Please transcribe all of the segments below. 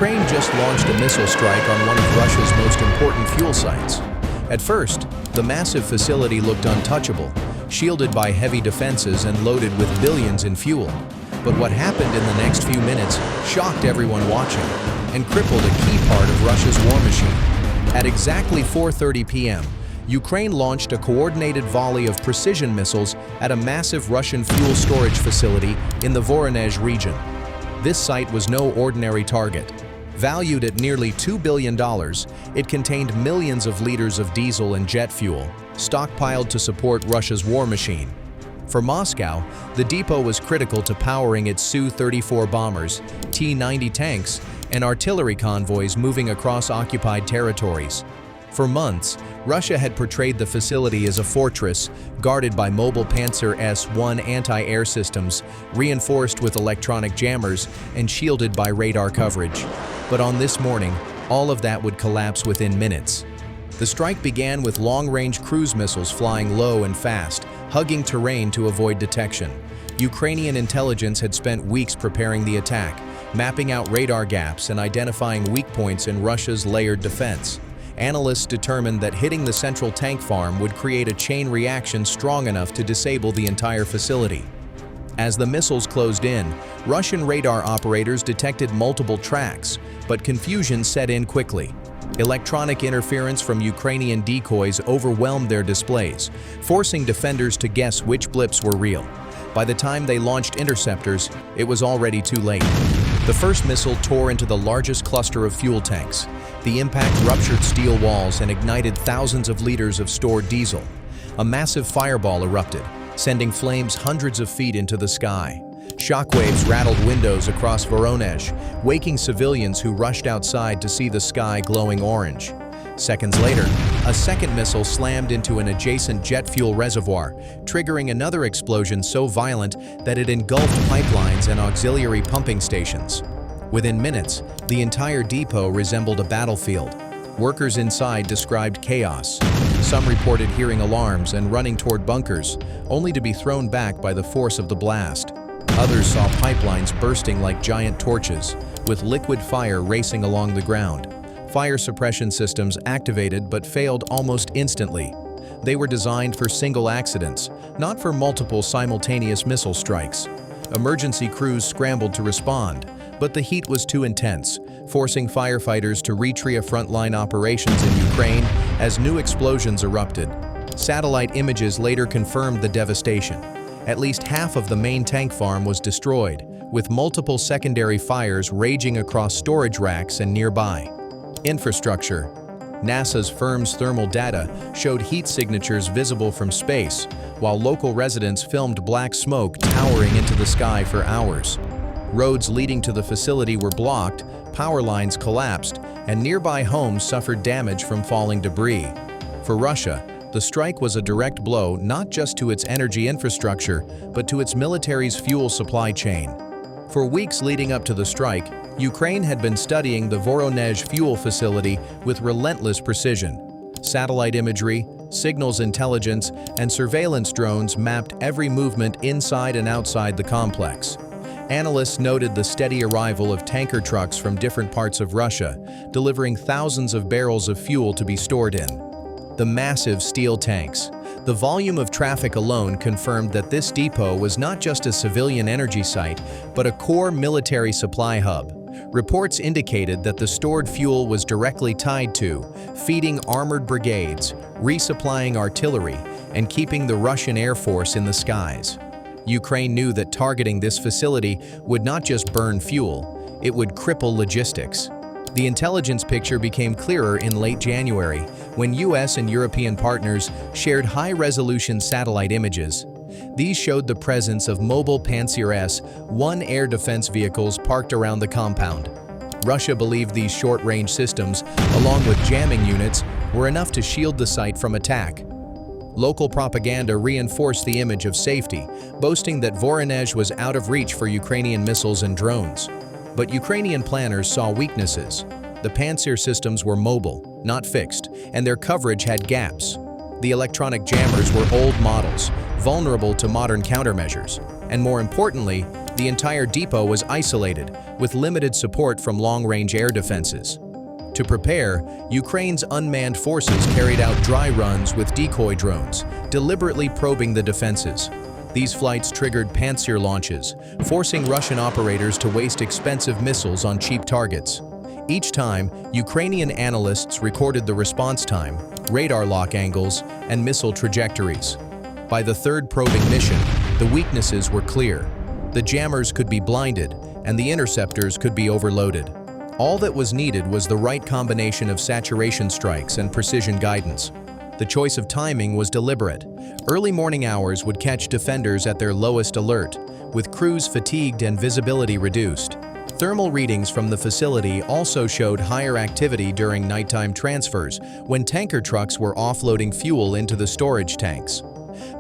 Ukraine just launched a missile strike on one of Russia's most important fuel sites. At first, the massive facility looked untouchable, shielded by heavy defenses and loaded with billions in fuel. But what happened in the next few minutes shocked everyone watching and crippled a key part of Russia's war machine. At exactly 4:30 p.m., Ukraine launched a coordinated volley of precision missiles at a massive Russian fuel storage facility in the Voronezh region. This site was no ordinary target. Valued at nearly $2 billion, it contained millions of liters of diesel and jet fuel, stockpiled to support Russia's war machine. For Moscow, the depot was critical to powering its Su-34 bombers, T-90 tanks, and artillery convoys moving across occupied territories. For months, Russia had portrayed the facility as a fortress guarded by mobile Panzer S-1 anti-air systems, reinforced with electronic jammers and shielded by radar coverage. But on this morning, all of that would collapse within minutes. The strike began with long-range cruise missiles flying low and fast, hugging terrain to avoid detection. Ukrainian intelligence had spent weeks preparing the attack, mapping out radar gaps and identifying weak points in Russia's layered defense. Analysts determined that hitting the central tank farm would create a chain reaction strong enough to disable the entire facility. As the missiles closed in, Russian radar operators detected multiple tracks, but confusion set in quickly. Electronic interference from Ukrainian decoys overwhelmed their displays, forcing defenders to guess which blips were real. By the time they launched interceptors, it was already too late. The first missile tore into the largest cluster of fuel tanks. The impact ruptured steel walls and ignited thousands of liters of stored diesel. A massive fireball erupted, sending flames hundreds of feet into the sky. Shockwaves rattled windows across Voronezh, waking civilians who rushed outside to see the sky glowing orange. Seconds later, a second missile slammed into an adjacent jet fuel reservoir, triggering another explosion so violent that it engulfed pipelines and auxiliary pumping stations. Within minutes, the entire depot resembled a battlefield. Workers inside described chaos. Some reported hearing alarms and running toward bunkers, only to be thrown back by the force of the blast. Others saw pipelines bursting like giant torches, with liquid fire racing along the ground. Fire suppression systems activated but failed almost instantly. They were designed for single accidents, not for multiple simultaneous missile strikes. Emergency crews scrambled to respond, but the heat was too intense, forcing firefighters to retreat frontline operations in Ukraine as new explosions erupted. Satellite images later confirmed the devastation. At least half of the main tank farm was destroyed, with multiple secondary fires raging across storage racks and nearby. Infrastructure. NASA's firm's thermal data showed heat signatures visible from space, while local residents filmed black smoke towering into the sky for hours. Roads leading to the facility were blocked, power lines collapsed, and nearby homes suffered damage from falling debris. For Russia, the strike was a direct blow not just to its energy infrastructure, but to its military's fuel supply chain. For weeks leading up to the strike, Ukraine had been studying the Voronezh fuel facility with relentless precision. Satellite imagery, signals intelligence, and surveillance drones mapped every movement inside and outside the complex. Analysts noted the steady arrival of tanker trucks from different parts of Russia, delivering thousands of barrels of fuel to be stored in. The massive steel tanks. The volume of traffic alone confirmed that this depot was not just a civilian energy site, but a core military supply hub. Reports indicated that the stored fuel was directly tied to feeding armored brigades, resupplying artillery, and keeping the Russian Air Force in the skies. Ukraine knew that targeting this facility would not just burn fuel, it would cripple logistics. The intelligence picture became clearer in late January, when US and European partners shared high-resolution satellite images. These showed the presence of mobile Panzer S-1 air defense vehicles parked around the compound. Russia believed these short-range systems, along with jamming units, were enough to shield the site from attack. Local propaganda reinforced the image of safety, boasting that Voronezh was out of reach for Ukrainian missiles and drones. But Ukrainian planners saw weaknesses. The Panzer systems were mobile, not fixed, and their coverage had gaps. The electronic jammers were old models, vulnerable to modern countermeasures. And more importantly, The entire depot was isolated, with limited support from long-range air defenses. To prepare, Ukraine's unmanned forces carried out dry runs with decoy drones, deliberately probing the defenses. These flights triggered Pantsir launches, forcing Russian operators to waste expensive missiles on cheap targets. Each time, Ukrainian analysts recorded the response time, radar lock angles, and missile trajectories. By the third probing mission, the weaknesses were clear. The jammers could be blinded, and the interceptors could be overloaded. All that was needed was the right combination of saturation strikes and precision guidance. The choice of timing was deliberate. Early morning hours would catch defenders at their lowest alert, with crews fatigued and visibility reduced. Thermal readings from the facility also showed higher activity during nighttime transfers, when tanker trucks were offloading fuel into the storage tanks.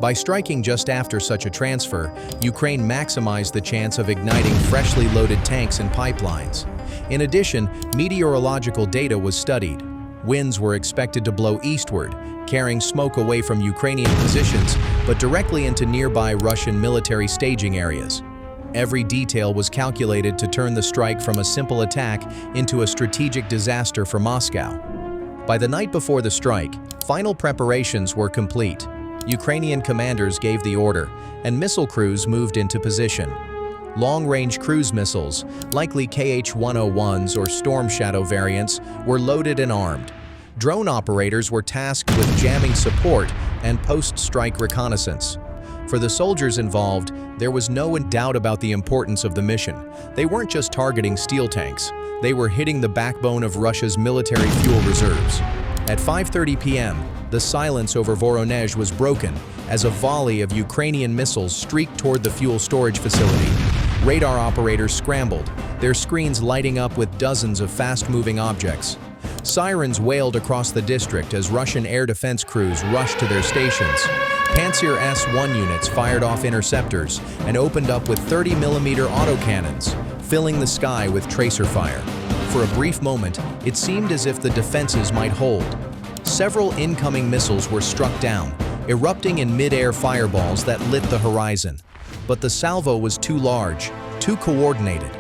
By striking just after such a transfer, Ukraine maximized the chance of igniting freshly loaded tanks and pipelines. In addition, meteorological data was studied. Winds were expected to blow eastward, carrying smoke away from Ukrainian positions, but directly into nearby Russian military staging areas. Every detail was calculated to turn the strike from a simple attack into a strategic disaster for Moscow. By the night before the strike, final preparations were complete. Ukrainian commanders gave the order, and missile crews moved into position. Long-range cruise missiles, likely Kh-101s or Storm Shadow variants, were loaded and armed. Drone operators were tasked with jamming support and post-strike reconnaissance. For the soldiers involved, there was no doubt about the importance of the mission. They weren't just targeting steel tanks, they were hitting the backbone of Russia's military fuel reserves. At 5:30 p.m., the silence over Voronezh was broken as a volley of Ukrainian missiles streaked toward the fuel storage facility. Radar operators scrambled, their screens lighting up with dozens of fast-moving objects. Sirens wailed across the district as Russian air defense crews rushed to their stations. Pantsir S-1 units fired off interceptors and opened up with 30mm autocannons, filling the sky with tracer fire. For a brief moment, it seemed as if the defenses might hold. Several incoming missiles were struck down, erupting in mid-air fireballs that lit the horizon. But the salvo was too large, too coordinated.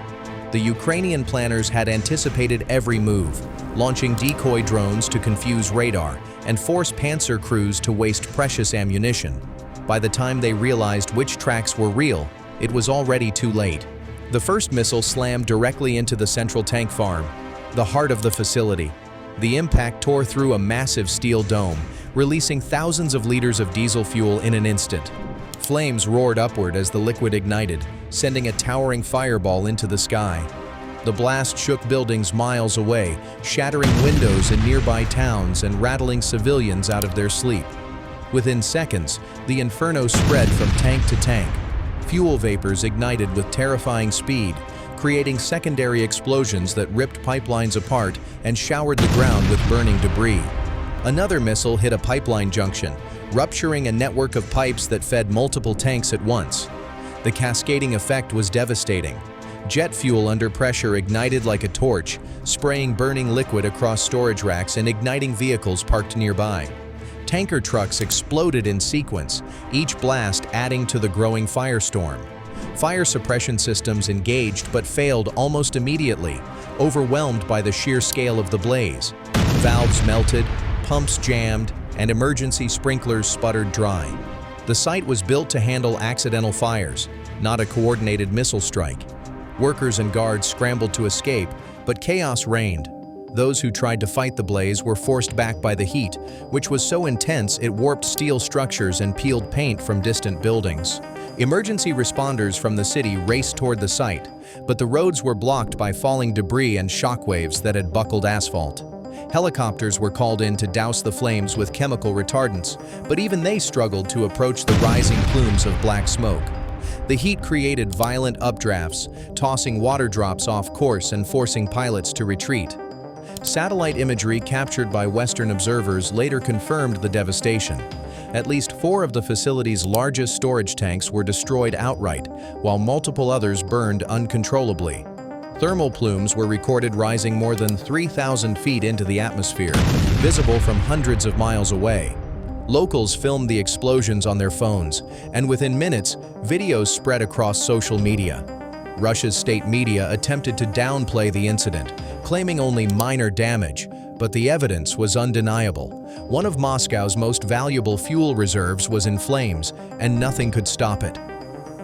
The Ukrainian planners had anticipated every move, launching decoy drones to confuse radar and force Pantsir crews to waste precious ammunition. By the time they realized which tracks were real, it was already too late. The first missile slammed directly into the central tank farm, the heart of the facility. The impact tore through a massive steel dome, releasing thousands of liters of diesel fuel in an instant. Flames roared upward as the liquid ignited, sending a towering fireball into the sky. The blast shook buildings miles away, shattering windows in nearby towns and rattling civilians out of their sleep. Within seconds, the inferno spread from tank to tank. Fuel vapors ignited with terrifying speed, creating secondary explosions that ripped pipelines apart and showered the ground with burning debris. Another missile hit a pipeline junction, rupturing a network of pipes that fed multiple tanks at once. The cascading effect was devastating. Jet fuel under pressure ignited like a torch, spraying burning liquid across storage racks and igniting vehicles parked nearby. Tanker trucks exploded in sequence, each blast adding to the growing firestorm. Fire suppression systems engaged but failed almost immediately, overwhelmed by the sheer scale of the blaze. Valves melted, pumps jammed, and emergency sprinklers sputtered dry. The site was built to handle accidental fires, not a coordinated missile strike. Workers and guards scrambled to escape, but chaos reigned. Those who tried to fight the blaze were forced back by the heat, which was so intense it warped steel structures and peeled paint from distant buildings. Emergency responders from the city raced toward the site, but the roads were blocked by falling debris and shockwaves that had buckled asphalt. Helicopters were called in to douse the flames with chemical retardants, but even they struggled to approach the rising plumes of black smoke. The heat created violent updrafts, tossing water drops off course and forcing pilots to retreat. Satellite imagery captured by Western observers later confirmed the devastation. At least 4 of the facility's largest storage tanks were destroyed outright, while multiple others burned uncontrollably. Thermal plumes were recorded rising more than 3,000 feet into the atmosphere, visible from hundreds of miles away. Locals filmed the explosions on their phones, and within minutes, videos spread across social media. Russia's state media attempted to downplay the incident, claiming only minor damage, but the evidence was undeniable. One of Moscow's most valuable fuel reserves was in flames, and nothing could stop it.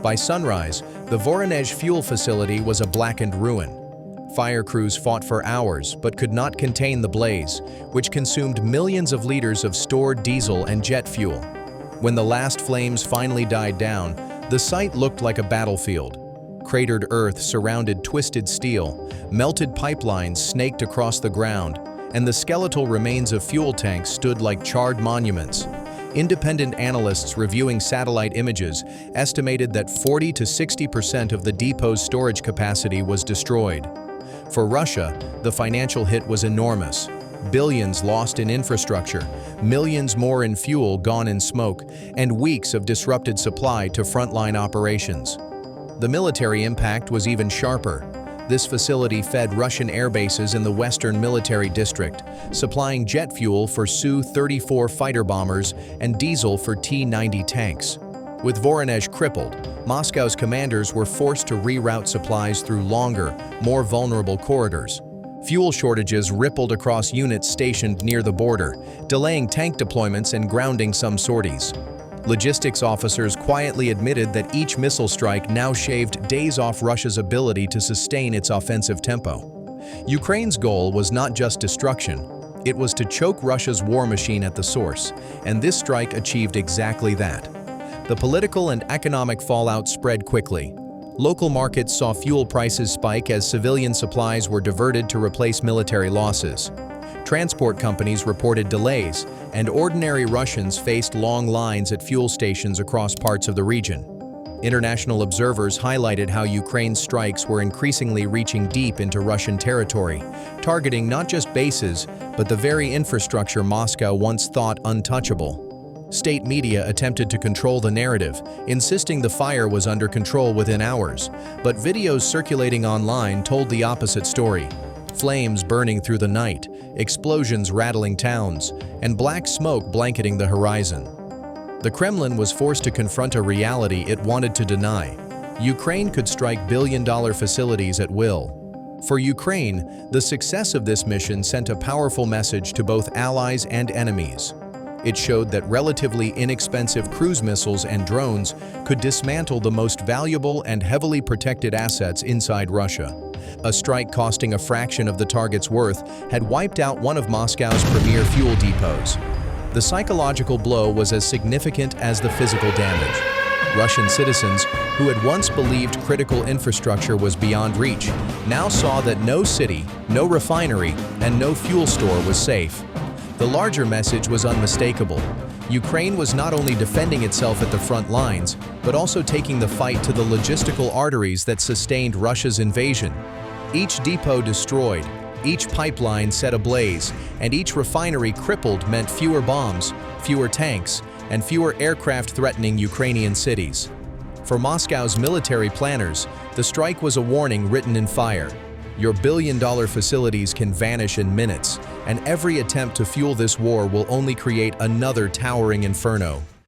By sunrise, the Voronezh fuel facility was a blackened ruin. Fire crews fought for hours but could not contain the blaze, which consumed millions of liters of stored diesel and jet fuel. When the last flames finally died down, the site looked like a battlefield. Cratered earth surrounded twisted steel, melted pipelines snaked across the ground, and the skeletal remains of fuel tanks stood like charred monuments. Independent analysts reviewing satellite images estimated that 40 to 60% of the depot's storage capacity was destroyed. For Russia, the financial hit was enormous. Billions lost in infrastructure, millions more in fuel gone in smoke, and weeks of disrupted supply to frontline operations. The military impact was even sharper. This facility fed Russian air bases in the Western Military District, supplying jet fuel for Su-34 fighter bombers and diesel for T-90 tanks. With Voronezh crippled, Moscow's commanders were forced to reroute supplies through longer, more vulnerable corridors. Fuel shortages rippled across units stationed near the border, delaying tank deployments and grounding some sorties. Logistics officers quietly admitted that each missile strike now shaved days off Russia's ability to sustain its offensive tempo. Ukraine's goal was not just destruction, it was to choke Russia's war machine at the source, and this strike achieved exactly that. The political and economic fallout spread quickly. Local markets saw fuel prices spike as civilian supplies were diverted to replace military losses. Transport companies reported delays, and ordinary Russians faced long lines at fuel stations across parts of the region. International observers highlighted how Ukraine's strikes were increasingly reaching deep into Russian territory, targeting not just bases, but the very infrastructure Moscow once thought untouchable. State media attempted to control the narrative, insisting the fire was under control within hours, but videos circulating online told the opposite story. Flames burning through the night, explosions rattling towns, and black smoke blanketing the horizon. The Kremlin was forced to confront a reality it wanted to deny. Ukraine could strike billion-dollar facilities at will. For Ukraine, the success of this mission sent a powerful message to both allies and enemies. It showed that relatively inexpensive cruise missiles and drones could dismantle the most valuable and heavily protected assets inside Russia. A strike costing a fraction of the target's worth had wiped out one of Moscow's premier fuel depots. The psychological blow was as significant as the physical damage. Russian citizens, who had once believed critical infrastructure was beyond reach, now saw that no city, no refinery, and no fuel store was safe. The larger message was unmistakable. Ukraine was not only defending itself at the front lines, but also taking the fight to the logistical arteries that sustained Russia's invasion. Each depot destroyed, each pipeline set ablaze, and each refinery crippled meant fewer bombs, fewer tanks, and fewer aircraft threatening Ukrainian cities. For Moscow's military planners, the strike was a warning written in fire. Your billion-dollar facilities can vanish in minutes, and every attempt to fuel this war will only create another towering inferno.